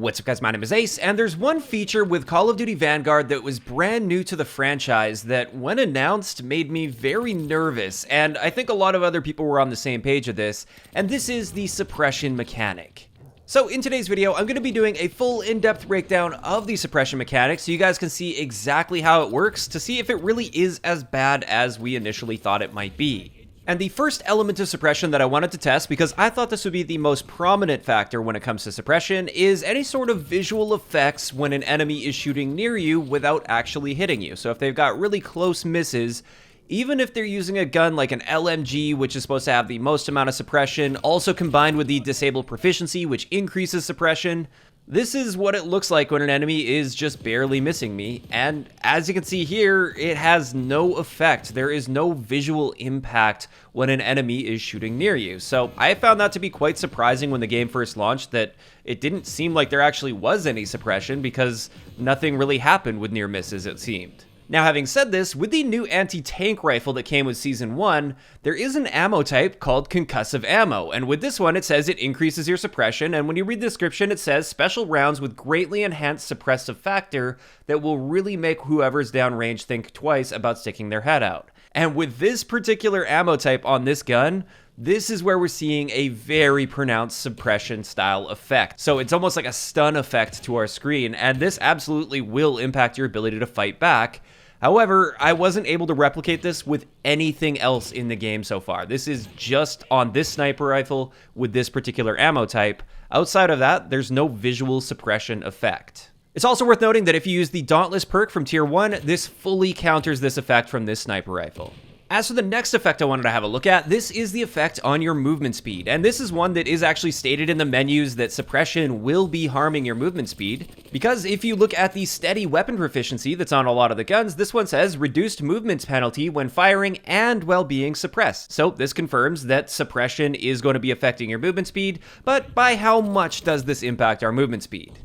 What's up guys, my name is Ace, and there's one feature with Call of Duty Vanguard that was brand new to the franchise that, when announced, made me very nervous, and I think a lot of other people were on the same page of this, and this is the suppression mechanic. So in today's video, I'm going to be doing a full in-depth breakdown of the suppression mechanic so you guys can see exactly how it works to see if it really is as bad as we initially thought it might be. And the first element of suppression that I wanted to test, because I thought this would be the most prominent factor when it comes to suppression, is any sort of visual effects when an enemy is shooting near you without actually hitting you. So if they've got really close misses, even if they're using a gun like an LMG, which is supposed to have the most amount of suppression, also combined with the disabled proficiency, which increases suppression, this is what it looks like when an enemy is just barely missing me, and as you can see here, it has no effect. There is no visual impact when an enemy is shooting near you. So I found that to be quite surprising when the game first launched, that it didn't seem like there actually was any suppression because nothing really happened with near misses, it seemed. Now, having said this, with the new anti-tank rifle that came with Season 1, there is an ammo type called concussive ammo, and with this one it says it increases your suppression, and when you read the description it says special rounds with greatly enhanced suppressive factor that will really make whoever's downrange think twice about sticking their head out. And with this particular ammo type on this gun, this is where we're seeing a very pronounced suppression style effect. So it's almost like a stun effect to our screen, and this absolutely will impact your ability to fight back. However, I wasn't able to replicate this with anything else in the game so far. This is just on this sniper rifle with this particular ammo type. Outside of that, there's no visual suppression effect. It's also worth noting that if you use the Dauntless perk from Tier 1, this fully counters this effect from this sniper rifle. As for the next effect I wanted to have a look at, this is the effect on your movement speed, and this is one that is actually stated in the menus that suppression will be harming your movement speed, because if you look at the steady weapon proficiency that's on a lot of the guns, this one says reduced movement penalty when firing and while being suppressed. So this confirms that suppression is going to be affecting your movement speed, but by how much does this impact our movement speed?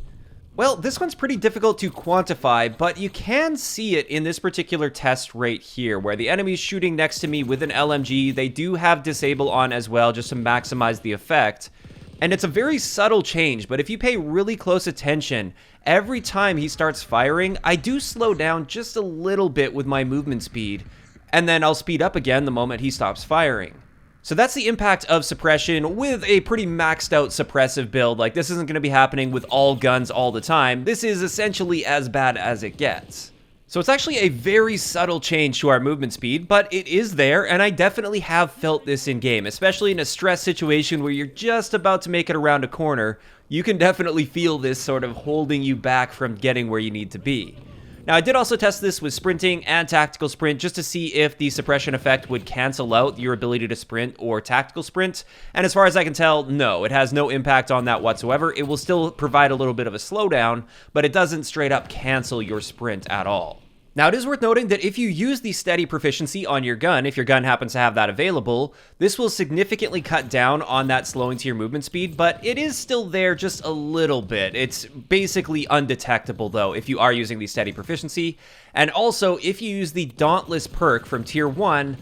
Well, this one's pretty difficult to quantify, but you can see it in this particular test right here, where the enemy's shooting next to me with an LMG. They do have disable on as well, just to maximize the effect. And it's a very subtle change, but if you pay really close attention, every time he starts firing, I do slow down just a little bit with my movement speed, and then I'll speed up again the moment he stops firing. So that's the impact of suppression with a pretty maxed out suppressive build. Like, this isn't going to be happening with all guns all the time. This is essentially as bad as it gets. So it's actually a very subtle change to our movement speed, but it is there, and I definitely have felt this in game, especially in a stress situation where you're just about to make it around a corner. You can definitely feel this sort of holding you back from getting where you need to be. Now, I did also test this with sprinting and tactical sprint just to see if the suppression effect would cancel out your ability to sprint or tactical sprint, and as far as I can tell, no, it has no impact on that whatsoever. It will still provide a little bit of a slowdown, but it doesn't straight up cancel your sprint at all. Now, it is worth noting that if you use the steady proficiency on your gun, if your gun happens to have that available, this will significantly cut down on that slowing to your movement speed, but it is still there just a little bit. It's basically undetectable, though, if you are using the steady proficiency. And also, if you use the Dauntless perk from Tier 1,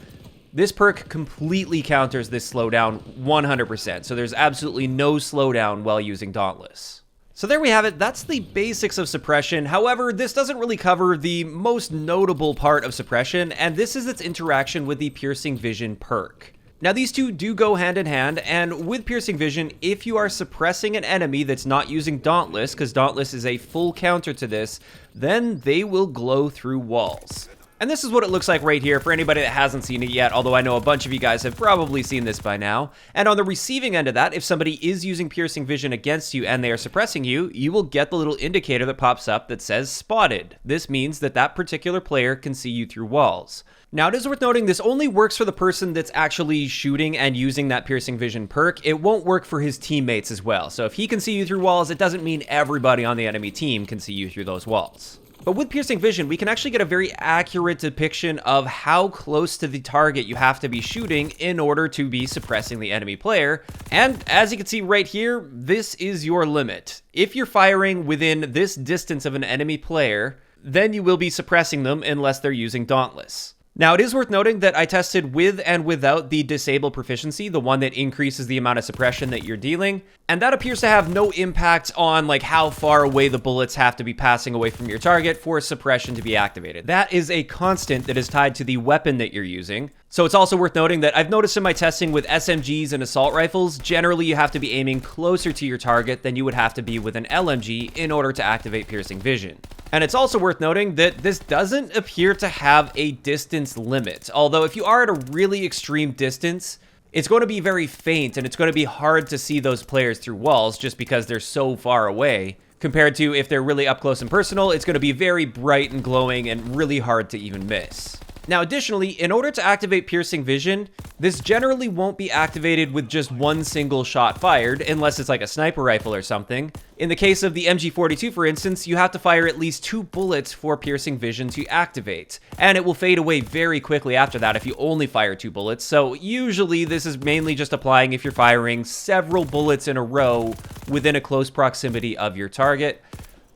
this perk completely counters this slowdown 100%, so there's absolutely no slowdown while using Dauntless. So there we have it, that's the basics of suppression. However, this doesn't really cover the most notable part of suppression, and this is its interaction with the piercing vision perk. Now, these two do go hand in hand, and with piercing vision, if you are suppressing an enemy that's not using Dauntless, because Dauntless is a full counter to this, then they will glow through walls. And this is what it looks like right here for anybody that hasn't seen it yet, although I know a bunch of you guys have probably seen this by now. And on the receiving end of that, if somebody is using piercing vision against you and they are suppressing you, you will get the little indicator that pops up that says spotted. This means that that particular player can see you through walls. Now, it is worth noting this only works for the person that's actually shooting and using that piercing vision perk. It won't work for his teammates as well. So if he can see you through walls, it doesn't mean everybody on the enemy team can see you through those walls. But with piercing vision, we can actually get a very accurate depiction of how close to the target you have to be shooting in order to be suppressing the enemy player. And as you can see right here, this is your limit. If you're firing within this distance of an enemy player, then you will be suppressing them unless they're using Dauntless. Now, it is worth noting that I tested with and without the disable proficiency, the one that increases the amount of suppression that you're dealing, and that appears to have no impact on like how far away the bullets have to be passing away from your target for suppression to be activated. That is a constant that is tied to the weapon that you're using. So it's also worth noting that I've noticed in my testing with SMGs and assault rifles, generally you have to be aiming closer to your target than you would have to be with an LMG in order to activate piercing vision. And it's also worth noting that this doesn't appear to have a distance limit, although if you are at a really extreme distance, it's going to be very faint and it's going to be hard to see those players through walls just because they're so far away. Compared to if they're really up close and personal, it's going to be very bright and glowing and really hard to even miss. Now, additionally, in order to activate piercing vision, this generally won't be activated with just one single shot fired, unless it's like a sniper rifle or something. In the case of the MG42, for instance, you have to fire at least 2 bullets for piercing vision to activate, and it will fade away very quickly after that if you only fire 2 bullets, so usually this is mainly just applying if you're firing several bullets in a row within a close proximity of your target.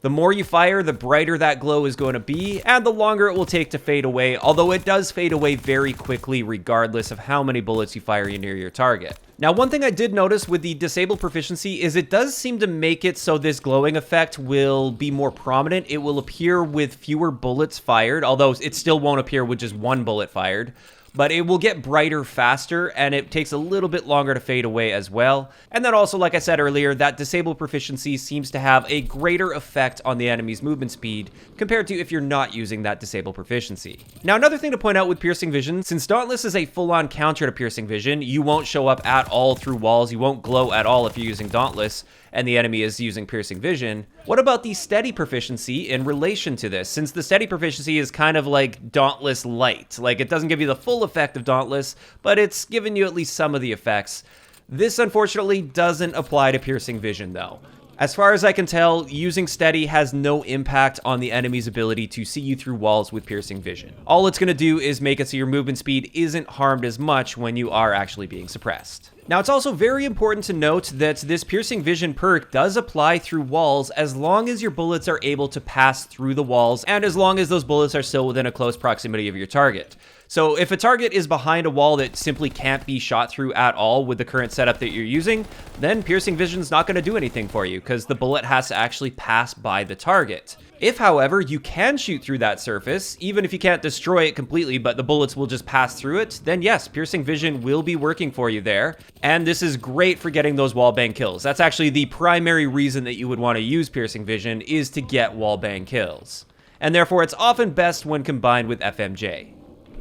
The more you fire, the brighter that glow is going to be, and the longer it will take to fade away, although it does fade away very quickly regardless of how many bullets you fire near your target. Now, one thing I did notice with the disable proficiency is it does seem to make it so this glowing effect will be more prominent. It will appear with fewer bullets fired, although it still won't appear with just 1 bullet fired. But it will get brighter faster, and it takes a little bit longer to fade away as well. And then also, like I said earlier, that disable proficiency seems to have a greater effect on the enemy's movement speed compared to if you're not using that disable proficiency. Now, another thing to point out with piercing vision, since Dauntless is a full-on counter to piercing vision, you won't show up at all through walls, you won't glow at all if you're using Dauntless, and the enemy is using piercing vision. What about the steady proficiency in relation to this? Since the steady proficiency is kind of like Dauntless light, like it doesn't give you the full effect of Dauntless, but it's giving you at least some of the effects. This unfortunately doesn't apply to piercing vision though. As far as I can tell, using steady has no impact on the enemy's ability to see you through walls with piercing vision. All it's going to do is make it so your movement speed isn't harmed as much when you are actually being suppressed. Now, it's also very important to note that this piercing vision perk does apply through walls as long as your bullets are able to pass through the walls and as long as those bullets are still within a close proximity of your target. So if a target is behind a wall that simply can't be shot through at all with the current setup that you're using, then piercing vision is not going to do anything for you because the bullet has to actually pass by the target. If, however, you can shoot through that surface, even if you can't destroy it completely, but the bullets will just pass through it, then yes, piercing vision will be working for you there. And this is great for getting those wallbang kills. That's actually the primary reason that you would want to use piercing vision is to get wallbang kills. And therefore, it's often best when combined with FMJ.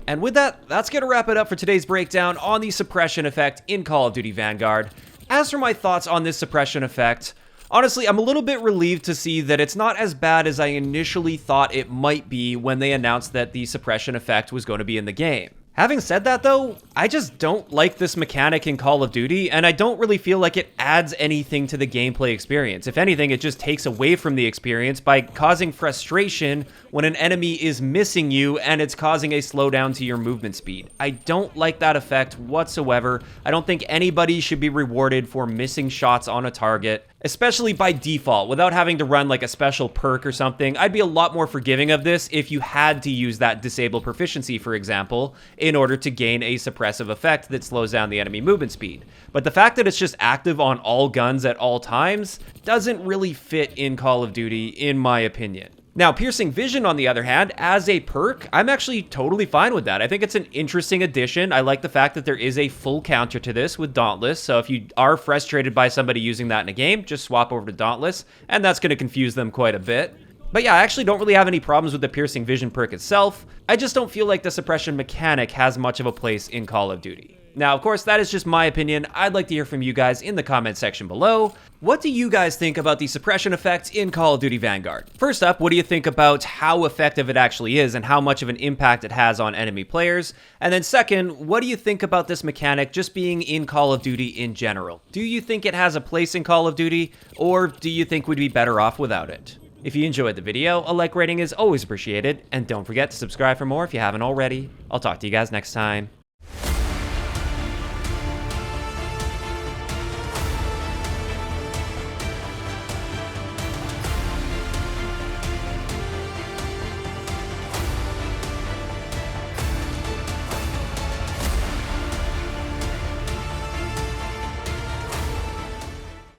And with that, that's going to wrap it up for today's breakdown on the suppression effect in Call of Duty Vanguard. As for my thoughts on this suppression effect, honestly, I'm a little bit relieved to see that it's not as bad as I initially thought it might be when they announced that the suppression effect was going to be in the game. Having said that though, I just don't like this mechanic in Call of Duty, and I don't really feel like it adds anything to the gameplay experience. If anything, it just takes away from the experience by causing frustration when an enemy is missing you and it's causing a slowdown to your movement speed. I don't like that effect whatsoever. I don't think anybody should be rewarded for missing shots on a target, especially by default, without having to run like a special perk or something. I'd be a lot more forgiving of this if you had to use that disable proficiency, for example, in order to gain a suppressive effect that slows down the enemy movement speed. But the fact that it's just active on all guns at all times doesn't really fit in Call of Duty, in my opinion. Now, piercing vision, on the other hand, as a perk, I'm actually totally fine with that. I think it's an interesting addition. I like the fact that there is a full counter to this with Dauntless, so if you are frustrated by somebody using that in a game, just swap over to Dauntless, and that's going to confuse them quite a bit. But yeah, I actually don't really have any problems with the piercing vision perk itself. I just don't feel like the suppression mechanic has much of a place in Call of Duty. Now, of course, that is just my opinion. I'd like to hear from you guys in the comment section below. What do you guys think about the suppression effect in Call of Duty Vanguard? First up, what do you think about how effective it actually is and how much of an impact it has on enemy players? And then second, what do you think about this mechanic just being in Call of Duty in general? Do you think it has a place in Call of Duty, or do you think we'd be better off without it? If you enjoyed the video, a like rating is always appreciated, and don't forget to subscribe for more if you haven't already. I'll talk to you guys next time.